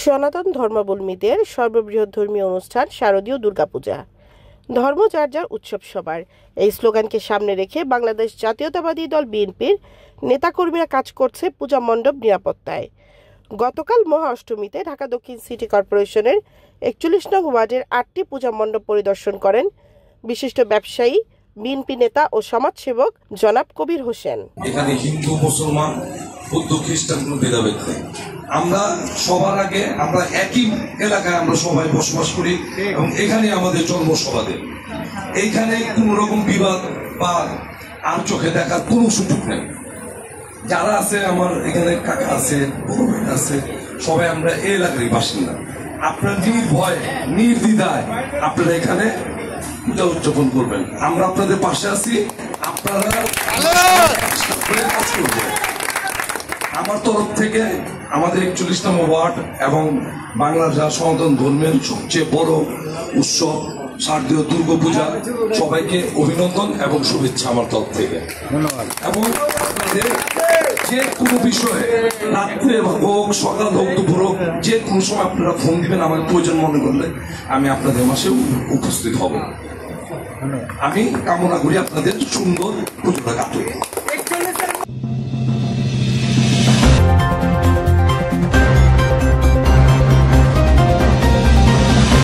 সনাতন ধর্মাবলম্বীদের সর্ববৃহৎ ধর্মীয় অনুষ্ঠান শারদীয় দুর্গাপূজা। ধর্ম যার যার উৎসব সবার, এই স্লোগানকে সামনে রেখে বাংলাদেশ জাতীয়তাবাদী দল বিএনপির নেতাকর্মীরা কাজ করছে পূজা মণ্ডপ নিরাপত্তায়। গতকাল মহা অষ্টমীতে ঢাকা দক্ষিণ সিটি কর্পোরেশনের ৪১ নং ওয়ার্ডের ৮টি পূজা মণ্ডপ পরিদর্শন করেন বিশিষ্ট ব্যবসায়ী, বিএনপি নেতা ও সমাজসেবক জনাব কবির হোসেন। এখানে হিন্দু, মুসলমান, বৌদ্ধ, খ্রিস্টান কোনো ভেদাভেদ নেই। আমরা সবার আগে আমরা একই এলাকায় আমরা সবাই বসবাস করি এবং এখানে আমাদের জন্মসভাদের। এইখানে কোনো রকম বিবাদ বা আর চোখে দেখার কোনো সুযোগ নেই। যারা আছে আমার এখানে কাকা আছে, বড় ভাই আছে, সবাই আমরা এই এলাকারই বাসিন্দা। আপনার নির্ভয় নির্দ্বিধায় আপনারা এখানে পূজা উদযাপন করবেন। আমরা আপনাদের পাশে আছি, আপনারা কাজ করবেন। আমার তরফ থেকে আমাদের ৪১তম ওয়ার্ড এবং বাংলার যা সনাতন ধর্মের সবচেয়ে বড় উৎসব শারদীয় দুর্গাপূজা, সবাইকে অভিনন্দন এবং শুভেচ্ছা আমার তরফ থেকে। ধন্যবাদ। এবং আপনাদের যে কোনো বিষয়ে রাত্রে হোক, সকাল হোক, দুপুর হোক, যে কোনো সময় আপনারা ফোন দিবেন, আমার প্রয়োজন মনে করলে আমি আপনাদের মাসে উপস্থিত হব। আমি কামনা করি আপনাদের সুন্দর পুজোটা কাটুক।